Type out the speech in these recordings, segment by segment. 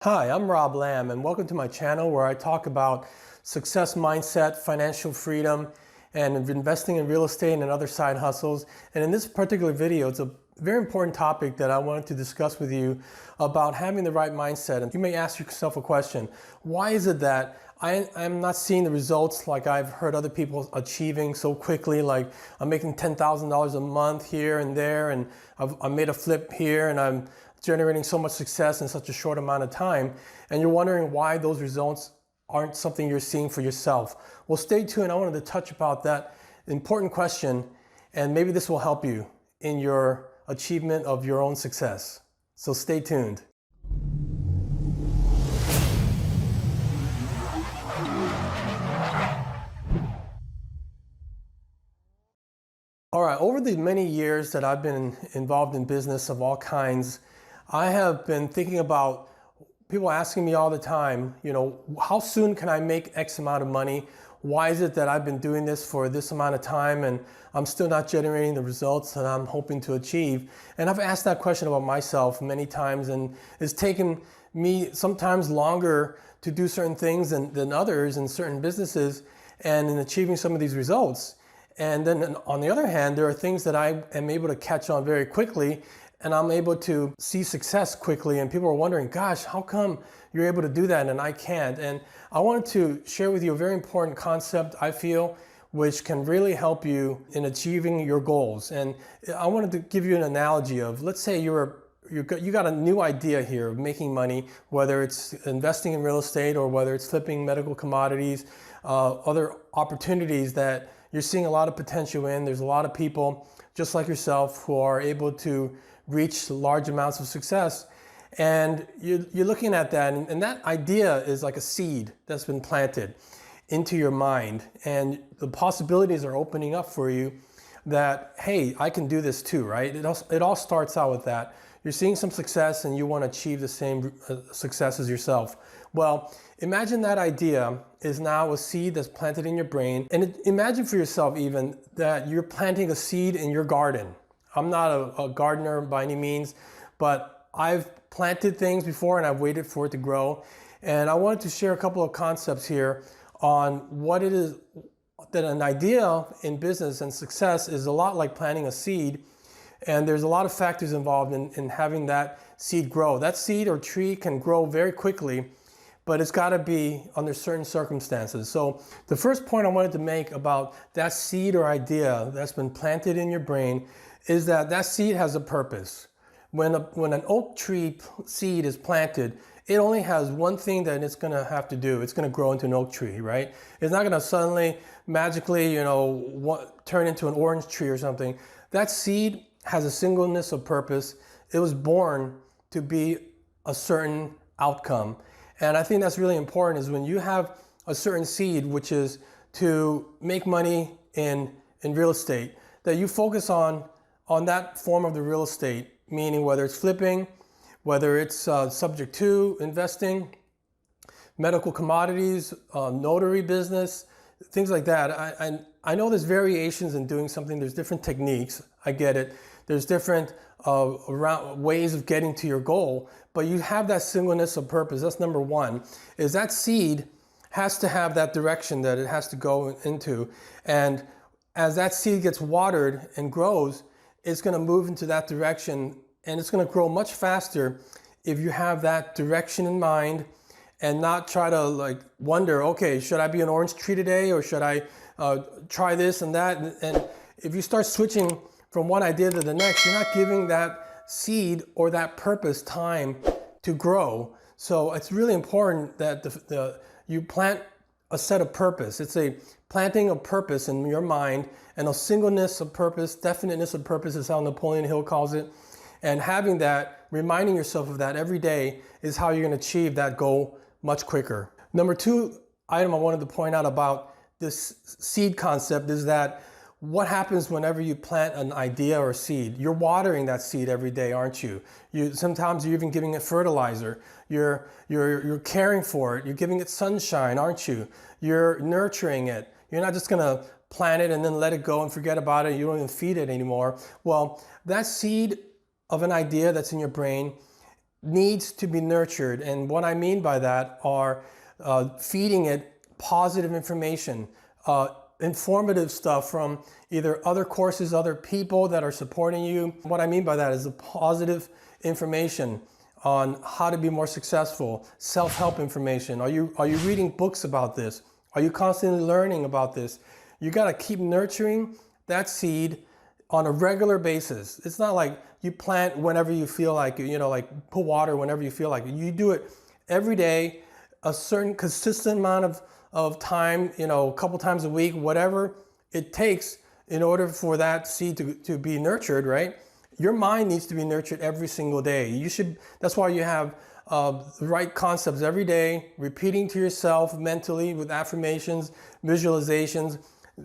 Hi, I'm Rob Lamb, and welcome to my channel where I talk about success mindset, financial freedom, and investing in real estate and other side hustles. And in this particular video, it's a very important topic that I wanted to discuss with you about having the right mindset. And you may ask yourself a question: why is it that I'm not seeing the results like I've heard other people achieving so quickly? Like, I'm making $10,000 a month here and there, and I made a flip here, and I'm generating so much success in such a short amount of time, and you're wondering why those results aren't something you're seeing for yourself. Well, stay tuned. I wanted to touch about that important question, and maybe this will help you in your achievement of your own success. So stay tuned. All right, over the many years that I've been involved in business of all kinds, I have been thinking about people asking me all the time, how soon can I make X amount of money? Why is it that I've been doing this for this amount of time and I'm still not generating the results that I'm hoping to achieve? And I've asked that question about myself many times, and it's taken me sometimes longer to do certain things than others in certain businesses and in achieving some of these results. And then on the other hand, there are things that I am able to catch on very quickly, and I'm able to see success quickly, and people are wondering, gosh, how come you're able to do that and I can't? And I wanted to share with you a very important concept, I feel, which can really help you in achieving your goals. And I wanted to give you an analogy of, let's say you got a new idea here of making money, whether it's investing in real estate or whether it's flipping medical commodities, other opportunities that you're seeing a lot of potential in. There's a lot of people just like yourself who are able to reach large amounts of success. And you're looking at that, and that idea is like a seed that's been planted into your mind. And the possibilities are opening up for you that, hey, I can do this too, right? It all starts out with that. You're seeing some success and you want to achieve the same success as yourself. Well, imagine that idea is now a seed that's planted in your brain. And imagine for yourself even that you're planting a seed in your garden. I'm not a gardener by any means, but I've planted things before and I've waited for it to grow. And I wanted to share a couple of concepts here on what it is that an idea in business and success is a lot like planting a seed. And there's a lot of factors involved in having that seed grow. That seed or tree can grow very quickly, but it's got to be under certain circumstances. So the first point I wanted to make about that seed or idea that's been planted in your brain is that seed has a purpose. When an oak tree seed is planted, it only has one thing that it's going to have to do. It's going to grow into an oak tree, right? It's not going to suddenly, magically, turn into an orange tree or something. That seed has a singleness of purpose. It was born to be a certain outcome. And I think that's really important, is when you have a certain seed, which is to make money in real estate, that you focus on that form of the real estate, meaning whether it's flipping, whether it's subject to investing, medical commodities, notary business, things like that. I know there's variations in doing something. There's different techniques. I get it. There's different ways of getting to your goal, but you have that singleness of purpose. That's number one, is that seed has to have that direction that it has to go into. And as that seed gets watered and grows, it's going to move into that direction, and it's going to grow much faster if you have that direction in mind and not try to wonder, okay, should I be an orange tree today, or should I try this and that? And if you start switching from one idea to the next, you're not giving that seed or that purpose time to grow. So it's really important that you plant a set of purpose. It's a planting of purpose in your mind, and a singleness of purpose, definiteness of purpose is how Napoleon Hill calls it. And having that, reminding yourself of that every day, is how you're going to achieve that goal much quicker. Number two item I wanted to point out about this seed concept is that what happens whenever you plant an idea or seed? You're watering that seed every day, aren't you? Sometimes you're even giving it fertilizer. You're caring for it. You're giving it sunshine, aren't you? You're nurturing it. You're not just gonna plant it and then let it go and forget about it. You don't even feed it anymore. Well, that seed of an idea that's in your brain needs to be nurtured. And what I mean by that are feeding it positive information, informative stuff from either other courses, other people that are supporting you. What I mean by that is the positive information on how to be more successful, self-help information. Are you reading books about this? Are you constantly learning about this? You got to keep nurturing that seed on a regular basis. It's not like you plant whenever you feel like, like put water whenever you feel like it. You do it every day, a certain consistent amount of time, a couple times a week, whatever it takes in order for that seed to be nurtured, right? Your mind needs to be nurtured every single day. That's why you have the right concepts every day, repeating to yourself mentally with affirmations, visualizations,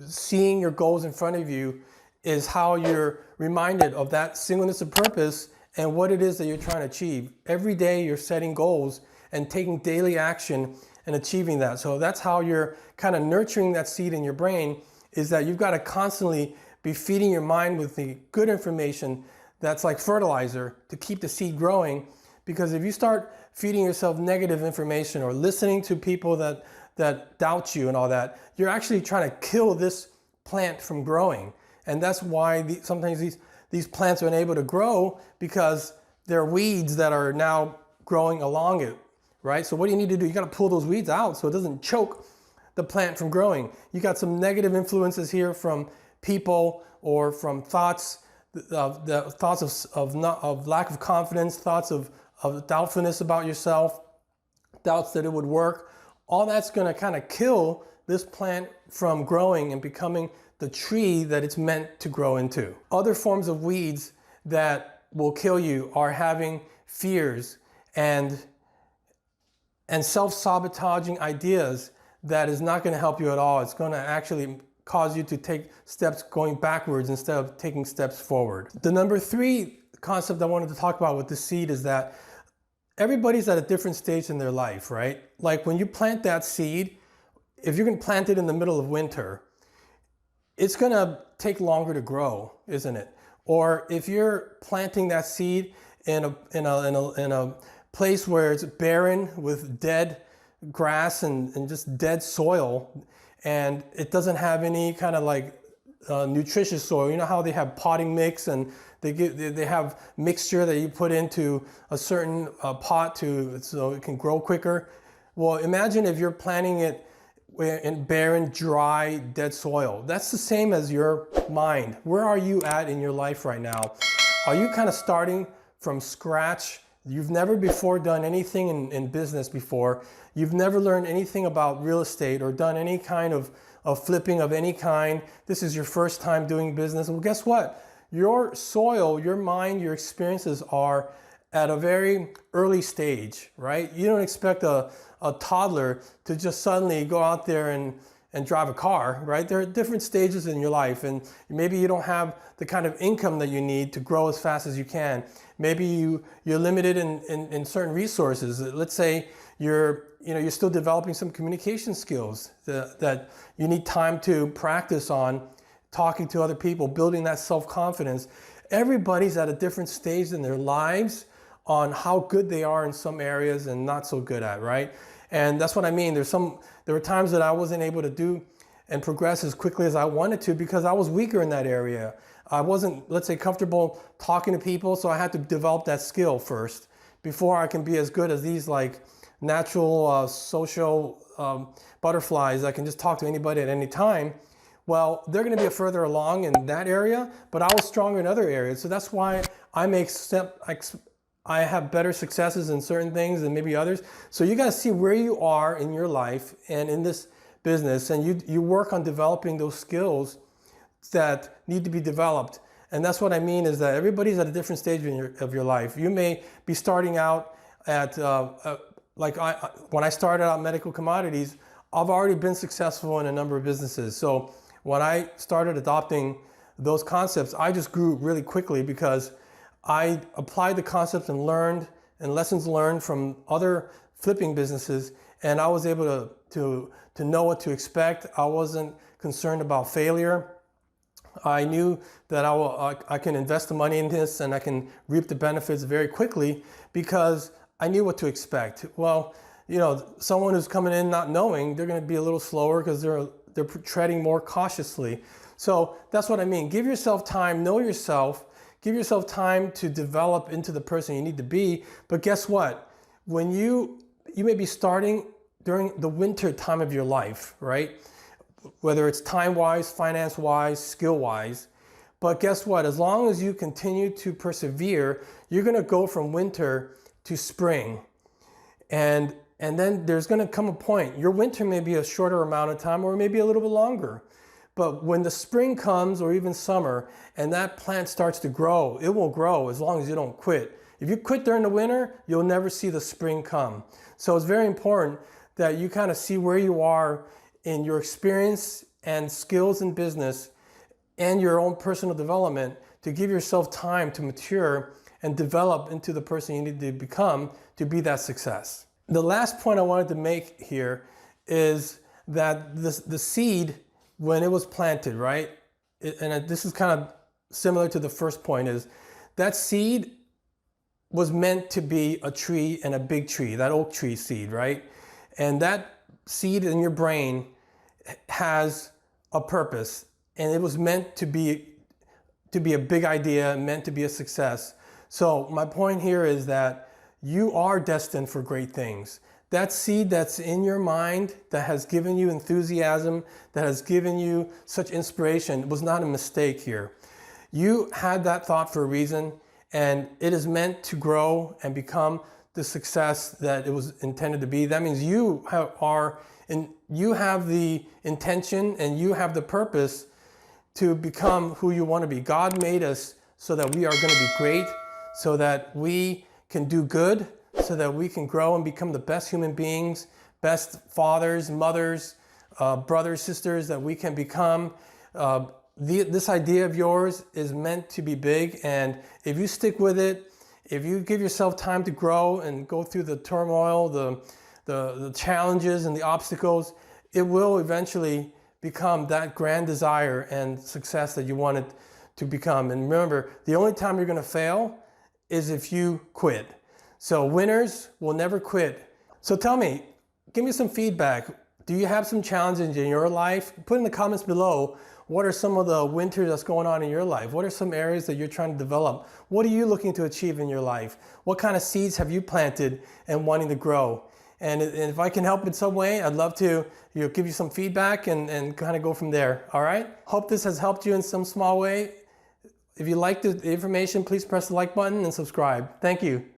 seeing your goals in front of you is how you're reminded of that singleness of purpose and what it is that you're trying to achieve. Every day you're setting goals and taking daily action and achieving that. So that's how you're kind of nurturing that seed in your brain, is that you've got to constantly be feeding your mind with the good information that's like fertilizer to keep the seed growing. Because if you start feeding yourself negative information or listening to people that doubt you and all that, you're actually trying to kill this plant from growing. And that's why sometimes these plants are unable to grow, because there are weeds that are now growing along it, right? So what do you need to do? You got to pull those weeds out so it doesn't choke the plant from growing. You got some negative influences here from people or from thoughts, the thoughts of lack of confidence, thoughts of doubtfulness about yourself, doubts that it would work. All that's going to kind of kill this plant from growing and becoming the tree that it's meant to grow into. Other forms of weeds that will kill you are having fears and self-sabotaging ideas that is not going to help you at all. It's going to actually cause you to take steps going backwards instead of taking steps forward. The number 3 concept I wanted to talk about with the seed is that everybody's at a different stage in their life, right? Like when you plant that seed, if you're going to plant it in the middle of winter, it's going to take longer to grow, isn't it? Or if you're planting that seed in a place where it's barren with dead grass and just dead soil, and it doesn't have any kind of like nutritious soil. You know how they have potting mix and they have mixture that you put into a certain pot so it can grow quicker. Well, imagine if you're planting it in barren, dry, dead soil. That's the same as your mind. Where are you at in your life right now? Are you kind of starting from scratch? You've never before done anything in business before. You've never learned anything about real estate or done any kind of flipping of any kind. This is your first time doing business. Well, guess what? Your soil, your mind, your experiences are at a very early stage, right? You don't expect a toddler to just suddenly go out there and drive a car, right? There are different stages in your life, and maybe you don't have the kind of income that you need to grow as fast as you can. Maybe you're limited in certain resources. Let's say you're still developing some communication skills that you need time to practice on, talking to other people, building that self-confidence. Everybody's at a different stage in their lives on how good they are in some areas and not so good at, right? And that's what I mean. There were times that I wasn't able to do and progress as quickly as I wanted to because I was weaker in that area. I wasn't, let's say, comfortable talking to people, so I had to develop that skill first before I can be as good as these like natural social butterflies that can just talk to anybody at any time. Well, they're going to be further along in that area, but I was stronger in other areas. So that's why I have better successes in certain things than maybe others. So you got to see where you are in your life and in this business, and you work on developing those skills that need to be developed. And that's what I mean is that everybody's at a different stage of your life. You may be starting out at, when I started out medical commodities, I've already been successful in a number of businesses. So when I started adopting those concepts, I just grew really quickly because I applied the concepts and lessons learned from other flipping businesses, and I was able to know what to expect. I wasn't concerned about failure. I knew that I can invest the money in this and I can reap the benefits very quickly because I knew what to expect. Well, you know, someone who's coming in not knowing, they're going to be a little slower because they're treading more cautiously. So that's what I mean. Give yourself time, know yourself, give yourself time to develop into the person you need to be. But guess what? When you may be starting during the winter time of your life, right? Whether it's time-wise, finance-wise, skill-wise. But guess what? As long as you continue to persevere, you're going to go from winter to spring. And then there's going to come a point. Your winter may be a shorter amount of time or maybe a little bit longer. But when the spring comes or even summer and that plant starts to grow, it will grow as long as you don't quit. If you quit during the winter, you'll never see the spring come. So it's very important that you kind of see where you are in your experience and skills in business and your own personal development to give yourself time to mature and develop into the person you need to become to be that success. The last point I wanted to make here is that the seed, when it was planted, right? And this is kind of similar to the first point, is that seed was meant to be a tree and a big tree, that oak tree seed, right? And that seed in your brain has a purpose, and it was meant to be a big idea, meant to be a success. So my point here is that you are destined for great things. That seed that's in your mind that has given you enthusiasm, that has given you such inspiration, was not a mistake here. You had that thought for a reason, and it is meant to grow and become the success that it was intended to be. That means you have the intention and you have the purpose to become who you want to be. God made us so that we are going to be great, so that we can do good, so that we can grow and become the best human beings, best fathers, mothers, brothers, sisters that we can become. This idea of yours is meant to be big, and if you stick with it, if you give yourself time to grow and go through the turmoil, the challenges and the obstacles, it will eventually become that grand desire and success that you want it to become. And remember, the only time you're going to fail is if you quit. So winners will never quit. So tell me, give me some feedback. Do you have some challenges in your life? Put in the comments below, what are some of the winters that's going on in your life? What are some areas that you're trying to develop? What are you looking to achieve in your life? What kind of seeds have you planted and wanting to grow? And if I can help in some way, I'd love to give you some feedback and kind of go from there. All right? Hope this has helped you in some small way. If you like the information, please press the like button and subscribe. Thank you.